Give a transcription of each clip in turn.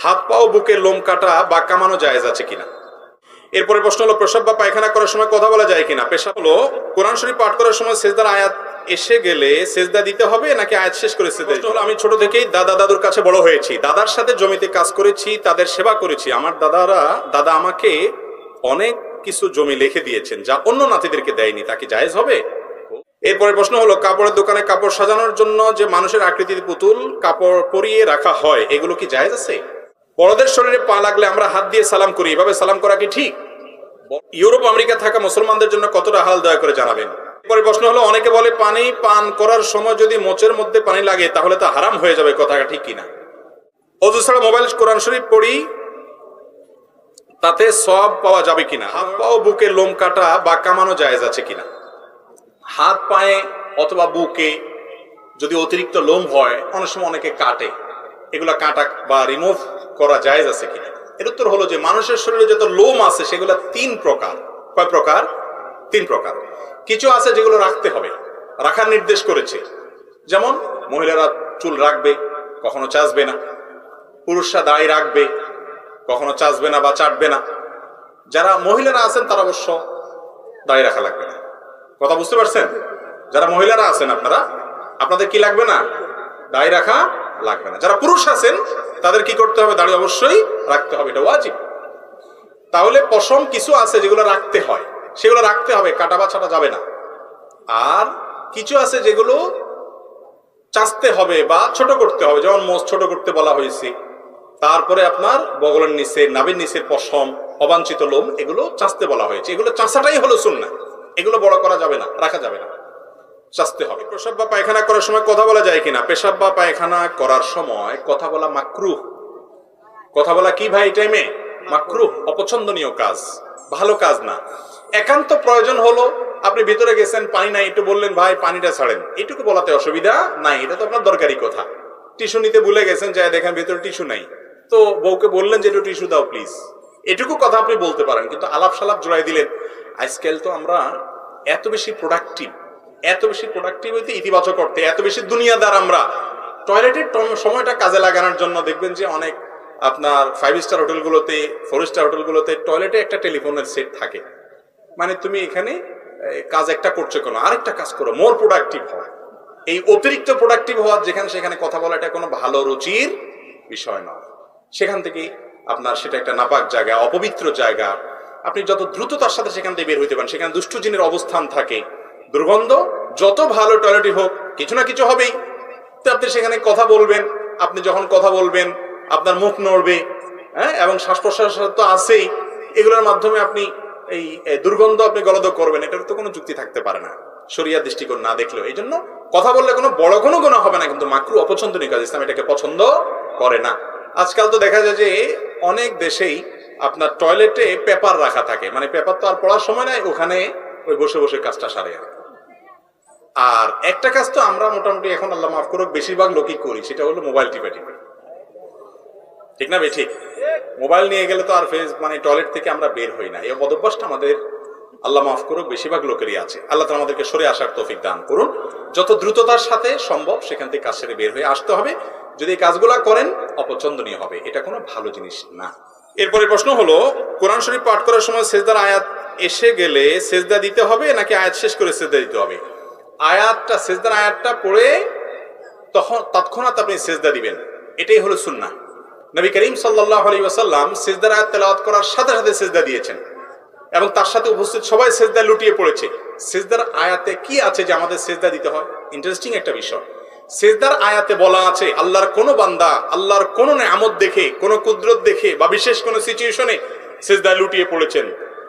হাত পা ও বুকের লোম কাটা বা কামানো জায়েজ আছে কিনা। এরপরে প্রশ্ন হলো পেশাব বা পায়খানা করার সময় কথা বলা যায় কিনা। পেশাব হলো কোরআন শরীফ পাঠ করার সময় সেজদার আয়াত এসে গেলে সেজদা দিতে হবে নাকি আয়াত শেষ করে সেজদা দিতে হবে? আমি ছোট থেকেই দাদা দাদুর কাছে বড় হয়েছি, দাদার সাথে জমিতে কাজ করেছি, তাদের সেবা করেছি। আমার দাদা আমাকে অনেক কিছু জমি লিখে দিয়েছেন যা অন্য নাতিদেরকে দেয়নি, তা কি জায়েজ হবে? এরপরে প্রশ্ন হলো কাপড়ের দোকানে কাপড় সাজানোর জন্য যে মানুষের আকৃতির পুতুল কাপড় পরিয়ে রাখা হয়, এগুলো কি জায়েজ আছে? বড়দের শরীরে পা লাগলে আমরা হাত দিয়ে সালাম করি, এভাবে সালাম করা কি ঠিক? ইউরোপ আমেরিকা থাকা মুসলমানদের জন্য কতটা হাল দয়া করে জানাবেন। এরপরে প্রশ্ন হলো অনেকে বলে পানি পান করার সময় যদি মোচের মধ্যে পানি লাগে তাহলে তা হারাম হয়ে যাবে, কথাটা ঠিক কিনা? অজু ছাড়া মোবাইল কোরআন শরীফ পড়ি তাতে সওয়াব পাওয়া যাবে কিনা। হাত পা ও বুকে লোম কাটা বা কামানো জায়েজ আছে কিনা। হাত পায়ে অথবা বুকে যদি অতিরিক্ত লোম হয়, অনেক সময় অনেকে কাটে, এগুলা কাটা বা রিমুভ করা জায়েজ আছে কিনা। এর উত্তর হলো যে মানুষের শরীরে যত লোম আছে সেগুলো তিন প্রকার। কয় প্রকার? তিন প্রকার। কিছু আছে যেগুলো রাখতে হবে, রাখার নির্দেশ করেছে, যেমন মহিলারা চুল রাখবে, কখনো চাচবে না। পুরুষরা দাড়ি রাখবে, কখনো চাচবে না বা চাটবে না। যারা মহিলারা আছেন তারা অবশ্য দাড়ি রাখা লাগবে না। কথা বুঝতে পারছেন? যারা মহিলারা আছেন আপনাদের কি লাগবে না? দাড়ি রাখা লাগবে না। যারা পুরুষ আছেন তাদের কি করতে হবে? দাড়ি অবশ্যই রাখতে হবে, এটা ওয়াজিব। তাহলে পশম কিছু আছে যেগুলো রাখতে হয়, সেগুলো রাখতে হবে, কাটা বা ছাটা যাবে না। আর কিছু আছে যেগুলো চাচতে হবে বা ছোট করতে হবে, যেমন মোচ ছোট করতে বলা হয়েছে। তারপরে আপনার বগলের নিচে, নাভির নিচের পশম, অবাঞ্ছিত লোম, এগুলো চাচতে বলা হয়েছে। এগুলো চাচাটাই হলো সুন্নাহ, এগুলো বড় করা যাবে না, রাখা যাবে না, চাচতে হবে। পেশাব বা পায়খানা করার সময় কথা বলা যায় কিনা। পেশাব বা পায়খানা করার সময় কথা বলা মাকরুহ। কথা বলা কি ভাই? টাইমে মাকরুহ, অপছন্দনীয় কাজ, ভালো কাজ না। একান্ত প্রয়োজন হলো আপনি ভিতরে গেছেন, পানি নাই, একটু বললেন ভাই পানিটা ছাড়েন, এটুকু বলাতে অসুবিধা নাই, এটা তো আপনার দরকারি কথা। টিস্যু নিতে ভুলে গেছেন, যাই দেখেন ভিতরে টিস্যু নাই, তো বউকে বললেন যে একটু টিস্যু দাও প্লিজ, এটুকু কথা আপনি বলতে পারেন। কিন্তু আলাপ সালাপ জোড়াই দিলেন। আজকাল তো আমরা এত বেশি প্রোডাক্টিভ হইতে, ইতিবাচক করতে এত বেশি দুনিয়াদার আমরা, টয়লেটের সময়টা কাজে লাগানোর জন্য দেখবেন যে অনেক আপনার 5 স্টার হোটেলগুলোতে, 4 স্টার হোটেলগুলোতে টয়লেটে একটা টেলিফোনের সেট থাকে। মানে তুমি এখানে কাজ একটা করছো, কেন আরেকটা কাজ করো, মোর প্রোডাক্টিভ হও। এই অতিরিক্ত প্রোডাক্টিভ হওয়ার যেখানে সেখানে কথা বলা, এটা কোনো ভালো রুচির বিষয় নয়। সেখান থেকে আপনার সেটা একটা নাপাক জায়গা, অপবিত্র জায়গা। আপনি যত দ্রুততার সাথে সেখান থেকে বের হইতে পারেন, সেখানে দুষ্ট জিনের অবস্থান থাকে, দুর্গন্ধ। যত ভালো টয়লেটই হোক, কিছু না কিছু হবেই। তো আপনি সেখানে কথা বলবেন, আপনি যখন কথা বলবেন আপনার মুখ নড়বে, হ্যাঁ, এবং শ্বাস প্রশ্বাস তো আছেই, এগুলোর মাধ্যমে আপনি এই দুর্গন্ধ আপনি গলদ করবেন, এটার তো কোনো যুক্তি থাকতে পারে না শরিয়া দৃষ্টিকোণ না দেখলেও। এই জন্য কথা বললে কোনো বড় কোনো গুনাহ হবে না, কিন্তু মাকরু, অপছন্দনীয় কাজ, ইসলাম এটাকে পছন্দ করে না। আজকাল তো দেখা যায় যে অনেক দেশেই আপনার টয়লেটে পেপার রাখা থাকে, মানে পেপার তো আর পড়ার সময় নাই, ওখানে ওই বসে বসে কাজটা সারে। আর একটা কাজ তো আমরা মোটামুটি এখন আল্লাহ মাফ করুক বেশিরভাগ লোকই করি, সেটা হলো মোবাইল টিপা। ঠিক না ভাই? ঠিক। মোবাইল নিয়ে গেলে তো আর মানে টয়লেট থেকে আমরা বের হই না। এই বদভ্যাসটা আমাদের আল্লাহ মাফ করুক বেশিরভাগ লোকেরই আছে। আল্লাহ তাআলা আমাদেরকে সরে আসার তৌফিক দান করুন। যত দ্রুততার সাথে সম্ভব সেখান থেকে কাজ সেরে বের হয়ে আসতে হবে। যদি এই কাজগুলা করেন অপছন্দনীয় হবে, এটা কোনো ভালো জিনিস না। এরপরে প্রশ্ন হলো কোরআন শরীফ পাঠ করার সময় সেজদার আয়াত এসে গেলে সেজদা দিতে হবে নাকি আয়াত শেষ করে সেজদা দিতে হবে? সেজদার আয়াতটা পড়ে তৎক্ষণাৎ আপনি সেজদা দিবেন, এটাই হলো সুন্নাহ। নবী করিম সাল্লাল্লাহু আলাইহি ওয়াসাল্লাম সিজদার আয়াত তেলাওয়াত করার সাথে সাথে সিজদা দিয়েছেন, এবং তার সাথে উপস্থিত সবাই সিজদা লুটিয়ে পড়েছে। সিজদার আয়াতে কি আছে যে আমাদের সিজদা দিতে হয়? ইন্টারেস্টিং একটা বিষয়। সিজদার আয়াতে বলা আছে আল্লাহর কোন বান্দা আল্লাহর কোন নেয়ামত দেখে, কোন কুদরত দেখে বা বিশেষ কোন সিচুয়েশনে সিজদা লুটিয়ে পড়েছেন,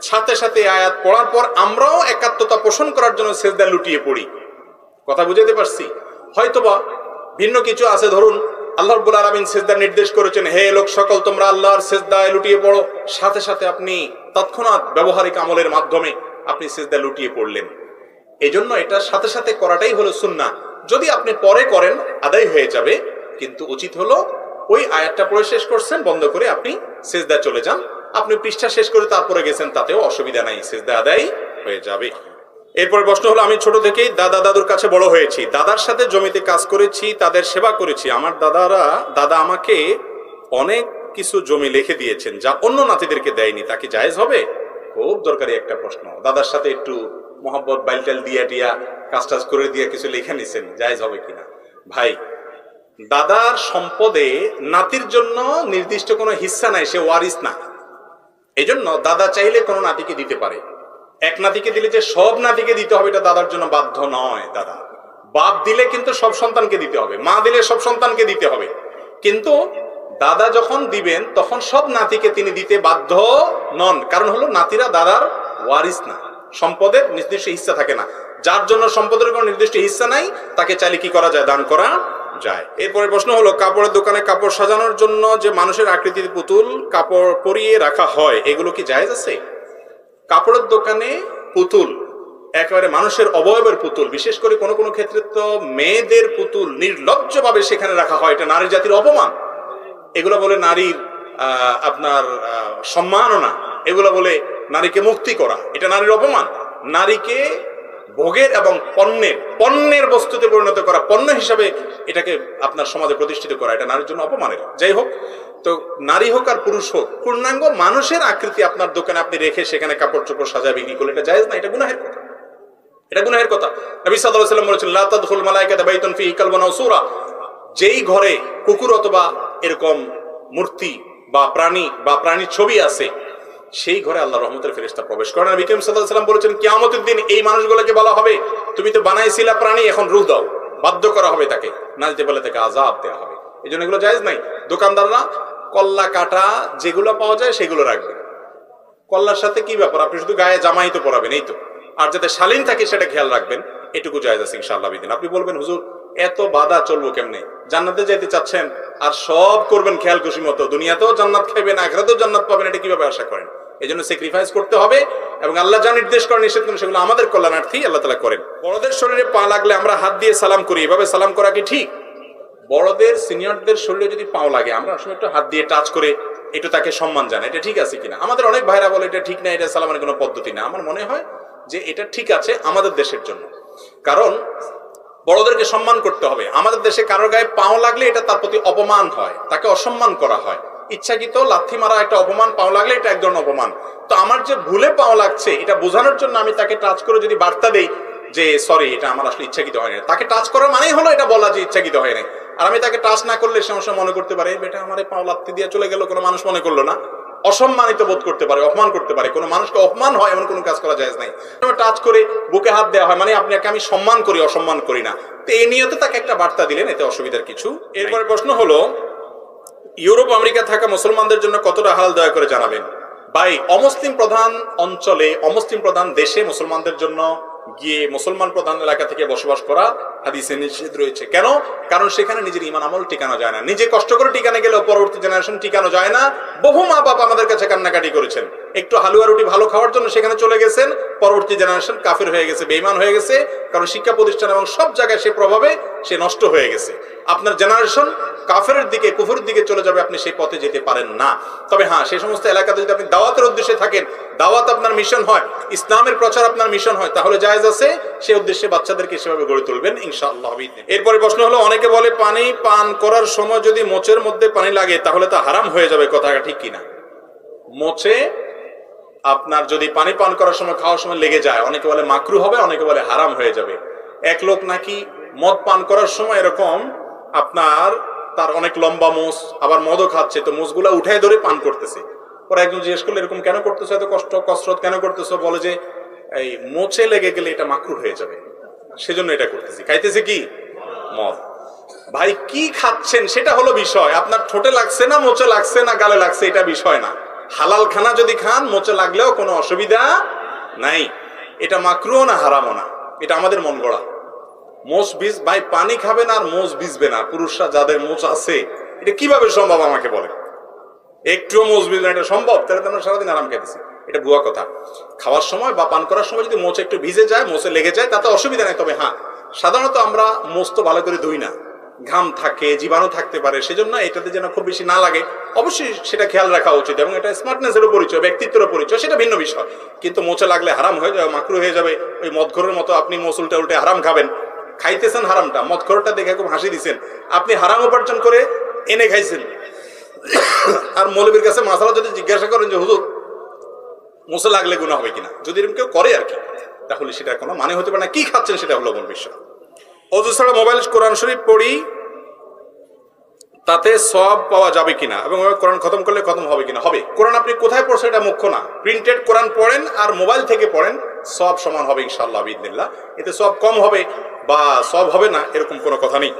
সাথে সাথে আয়াত পড়ার পর আমরাও একাত্মতা পোষণ করার জন্য সিজদা লুটিয়ে পড়ি। কথা বুঝাতে পারছি? হয়তোবা ভিন্ন কিছু আছে, ধরুন আল্লাহ রাব্বুল আলামিন সিজদার নির্দেশ করেছেন, হে লোক সকল তোমরা আল্লাহর সিজদায় লুটিয়ে পড়ো, সাথে সাথে আপনি তৎক্ষণাৎ ব্যবহারিক আমলের মাধ্যমে আপনি সিজদায় লুটিয়ে পড়লেন। এই জন্য এটা সাথে সাথে করাটাই হলো সুন্নাহ। যদি আপনি পরে করেন আদায় হয়ে যাবে, কিন্তু উচিত হলো ওই আয়াতটা পড়ে শেষ করছেন, বন্ধ করে আপনি সিজদায় চলে যান। আপনি পৃষ্ঠা শেষ করে তারপরে গেছেন, তাতেও অসুবিধা নাই, সিজদা আদায় হয়ে যাবে। এরপর প্রশ্ন হলো আমি ছোট থেকেই দাদা দাদুর কাছে বড় হয়েছি, দাদার সাথে জমিতে কাজ করেছি, তাদের সেবা করেছি। আমার দাদা আমাকে অনেক কিছু জমি লিখে দিয়েছেন যা অন্য নাতিদেরকে দেয়নি, তা কি জায়েজ হবে? খুব দরকারি একটা প্রশ্ন। দাদার সাথে একটু মোহাম্মত বাইলটাল দিয়া টিয়া কাজ টাজ করে দিয়ে কিছু লিখে নিছেন, জায়েজ হবে কিনা? ভাই, দাদার সম্পদে নাতির জন্য নির্দিষ্ট কোনো হিস্সা নাই, সে ওয়ারিস না। এই জন্য দাদা চাইলে কোনো নাতিকে দিতে পারে। এক নাতিকে দিলে যে সব নাতিকে দিতে হবে এটা দাদার জন্য বাধ্য নয়। দাদা বাপ দিলে কিন্তু সব সন্তানকে দিতে হবে, মা দিলে সব সন্তানকে দিতে হবে, কিন্তু দাদা যখন দিবেন তখন সব নাতিকে তিনি দিতে বাধ্য নন। কারণ হলো নাতিরা দাদার ওয়ারিস না, সম্পদের নির্দিষ্ট হিস্সা থাকে না। যার জন্য সম্পদের কোনো নির্দিষ্ট হিস্সা নাই তাকে চাইলে কি করা যায়? দান করা যায়। এরপরে প্রশ্ন হলো, কাপড়ের দোকানে কাপড় সাজানোর জন্য যে মানুষের আকৃতির পুতুল কাপড় পরিয়ে রাখা হয়, এগুলো কি জায়েজ আছে? কাপড়ের দোকানে পুতুল, একেবারে মানুষের অবয়বের পুতুল, বিশেষ করে কোনো কোনো ক্ষেত্রে তো মেয়েদের পুতুল নির্লজ্জভাবে সেখানে রাখা হয়, এটা নারী জাতির অপমান। এগুলো বলে নারীর আপনার সম্মাননা, এগুলো বলে নারীকে মুক্তি করা, এটা নারীর অপমান। নারীকে ভোগের এবং পণ্যের বস্তুতে পরিণত করা, পণ্য হিসাবে এটাকে আপনার সমাজে প্রতিষ্ঠিত করা, এটা নারীর জন্য অপমানের। যাই হোক, তো নারী হোক আর পুরুষ হোক, পূর্ণাঙ্গ মানুষের আকৃতি আপনার দোকানে আপনি রেখে সেখানে কাপড় চোপড় সাজা বিক্রি করলে এটা জায়েজ না, এটা গুনাহের কথা। এটা গুনাহের কথা। নবী সাল্লাল্লাহু আলাইহি ওয়াসাল্লাম বলেছেন, লা তাদখুল মালাইকাতু বাইতুন ফীহি কালবুন আও সূরা, যেই ঘরে কুকুর অথবা এরকম মূর্তি বা প্রাণীর ছবি আছে, সেই ঘরে আল্লাহর রহমতের ফেরেশতা প্রবেশ করে না। নবী করিম সাল্লাল্লাহু আলাইহি ওয়াসাল্লাম বলেছেন, কিয়ামতের দিন এই মানুষগুলোকে বলা হবে, তুমি তো বানাইছিলা প্রাণী, এখন রূহ দাও। বাধ্য করা হবে তাকে, না দিতে বলে তাকে আযাব দেওয়া হবে। এই জন্য এগুলো জায়েজ নাই। দোকানদাররা কল্লা কাটা যেগুলো পাওয়া যায় সেগুলো রাখবে। কল্লার সাথে কি ব্যাপার? আপনি শুধু গায়ে জামাই তো পরাবেন, এই তো। আর যাতে শালীন থাকে সেটা খেয়াল রাখবেন, এটুকু জায়েজ আছে ইনশাআল্লাহ বিদিন। আপনি বলবেন, হুজুর এত বাধা চলবো কেমনে? জান্নাতে যেতে চাচ্ছেন আর সব করবেন খেয়াল খুশি মতো, দুনিয়াতেও জান্নাত খাইবেন, আখিরাতেও জান্নাত পাবেন, এটা কিভাবে আশা করেন? এই জন্য স্যাক্রিফাইস করতে হবে, এবং আল্লাহ যা নির্দেশ করেন, নিষেধ করেন, সেগুলো আমাদের কল্যাণার্থে আল্লাহ তাআলা করেন। বড়দের শরীরে পা লাগলে আমরা হাত দিয়ে সালাম করি, এভাবে সালাম করা কি ঠিক? বড়দের সিনিয়রদের শরীরে যদি পাও লাগে, আমরা আসলে একটু হাত দিয়ে টাচ করে একটু তাকে সম্মান জানাই, এটা ঠিক আছে কিনা? আমাদের অনেক ভাইরা বলে এটা ঠিক না, এটা সালামের কোনো পদ্ধতি না। আমার মনে হয় যে এটা ঠিক আছে আমাদের দেশের জন্য, কারণ বড়দেরকে সম্মান করতে হবে। আমাদের দেশে কারোর গায়ে পাও লাগলে এটা তার প্রতি অপমান হয়, তাকে অসম্মান করা হয়। ইচ্ছাকৃত লাথি মারা একটা অপমান, পাও লাগলে এটা এক ধরনের অপমান। তো আমার যে ভুলে পাও লাগছে এটা বোঝানোর জন্য আমি তাকে টাচ করে যদি বার্তা দেই যে সরি, এটা আমার আসলে ইচ্ছাকৃত হয় না, তাকে টাচ করার মানেই হলো এটা বলা যে ইচ্ছাকৃত হয় না। আর আমি তাকে টাচ না করলে সমস্যা মনে করতে পারে, বেটা আমার পাও লাথি দিয়ে চলে গেল, কোনো মানুষ মনে করলো না, অসম্মানিত বোধ করতে পারে, অপমান করতে পারে। কোনো মানুষকে অপমান হয় এমন কোনো কাজ করা জায়েজ নাই। টাচ করে বুকে হাত দেওয়া হয় মানে আপনাকে আমি সম্মান করি, অসম্মান করি না। তো এই নিয়তে তাকে একটা বার্তা দিলেন, এতে অসুবিধার কিছু। এরপরে প্রশ্ন হলো, ইউরোপ আমেরিকা থাকা মুসলমানদের জন্য কতটা হালাল দয়া করে জানাবেন। ভাই, অমুসলিম প্রধান অঞ্চলে, অমুসলিম প্রধান দেশে মুসলমানদের জন্য গিয়ে মুসলমান প্রধান এলাকা থেকে বসবাস করা হাদিসে নিষেধ রয়েছে। কেন? কারণ সেখানে নিজের ঈমান আমল টিকানো যায় না। নিজে কষ্ট করে টিকানো গেলেও পরবর্তী জেনারেশন টিকানো যায় না। বহু মা বাবা আমাদের কাছে কান্নাকাটি করেছেন, একটু হালুয়া রুটি ভালো খাওয়ার জন্য সেখানে চলে গেছেন, পরবর্তী জেনারেশন কাফের হয়ে গেছে, বেঈমান হয়ে গেছে, কারণ শিক্ষা প্রতিষ্ঠান এবং সব জায়গায় সে প্রভাবে সে নষ্ট হয়ে গেছে। আপনার জেনারেশন কাফেরের দিকে, কুফরের দিকে চলে যাবে, আপনি সেই পথে যেতে পারেন না। তবে হ্যাঁ, সেই সমস্ত এলাকাতে যদি আপনি দাওয়াতের উদ্দেশ্যে থাকেন, দাওয়াত আপনার মিশন হয়, ইসলামের প্রচার আপনার মিশন হয়, তাহলে জায়েজ আছে, সেই উদ্দেশ্যে বাচ্চাদেরকে সেভাবে গড়ে তুলবেন ইনশাআল্লাহ। এরপরে প্রশ্ন হলো, অনেকে বলে পানি পান করার সময় যদি মোচের মধ্যে পানি লাগে তাহলে তা হারাম হয়ে যাবে, কথাটা ঠিক কিনা? মোচে আপনার যদি পানি পান করার সময়, খাওয়ার সময় লেগে যায়, অনেকে বলে মাকরু হবে, অনেকে বলে হারাম হয়ে যাবে। এক লোক নাকি মদ পান করার সময় এরকম আপনার তার অনেক লম্বা মোষ, আবার মদও খাচ্ছে, তো মোষগুলা উঠায় ধরে পান করতেছে। পরে একজন জিজ্ঞেস করলে, এরকম কেন করতেছো, এত কসরত কেন করতেছো? বলে যে এই মোচে লেগে গেলে এটা মাকরু হয়ে যাবে, সেজন্য এটা করতেছি। খাইতেছে কি? মদ। ভাই, কি খাচ্ছেন সেটা হলো বিষয়। আপনার ঠোঁটে লাগছে না, মোচে লাগছে না, গালে লাগছে, এটা বিষয় না। হালাল খানা যদি খান, মোচে লাগলেও কোনো অসুবিধা নাই। এটা মাকরুও না, হারামও না, এটা আমাদের মন গড়া। মোচ বীজ, ভাই পানি খাবে না আর মোচ বীজবে না, পুরুষরা যাদের মোচ আছে, এটা কিভাবে সম্ভব আমাকে বলে? একটুও মোচ বীজ না, এটা সম্ভব? তাহলে তো আমরা সারাদিন আরাম খাইতেছি, এটা ভুয়া কথা। খাওয়ার সময় বা পান করার সময় যদি মোচ একটু ভিজে যায়, মোচে লেগে যায়, তাতে অসুবিধা নেই। তবে হ্যাঁ, সাধারণত আমরা মোচ তো ভালো করে ধুই না, ঘাম থাকে, জীবাণু থাকতে পারে, সেজন্য এটাতে যেন খুব বেশি না লাগে, অবশ্যই সেটা খেয়াল রাখা উচিত। এবং এটা স্মার্টনেসেরও পরিচয়, ব্যক্তিত্বেরও পরিচয়, সেটা ভিন্ন বিষয়। কিন্তু মোচে লাগলে হারাম হয়ে যাবে, মাকরু হয়ে যাবে। ওই মদখোরের মতো আপনি মোচ উল্টে উল্টে হারাম খাবেন, খাইতেছেন হারামটা, মদখোরটা দেখে খুব হাসি দিচ্ছেন, আপনি হারাম উপার্জন করে এনে খাইছেন, আর মৌলবীর কাছে মাসালা যদি জিজ্ঞাসা করেন যে হুজুর মুসা লাগলে গুনাহ হবে কিনা, যদি এরকম কেউ করে আর কি, তাহলে সেটা কোনো মানে হতে পারে না। কি খাচ্ছেন সেটা হলো মূল বিষয়। অজু ছাড়া মোবাইল কোরআন শরীফ পড়ি, তাতে সওয়াব পাওয়া যাবে কিনা, এবং কোরআন খতম করলে খতম হবে কিনা? হবে। কোরআন আপনি কোথায় পড়ছেন এটা মুখ্য না, প্রিন্টেড কোরআন পড়েন আর মোবাইল থেকে পড়েন, সওয়াব সমান হবে ইনশাআল্লাহ বিইذনিল্লাহ। এতে সওয়াব কম হবে বা সওয়াব হবে না এরকম কোনো কথা নেই।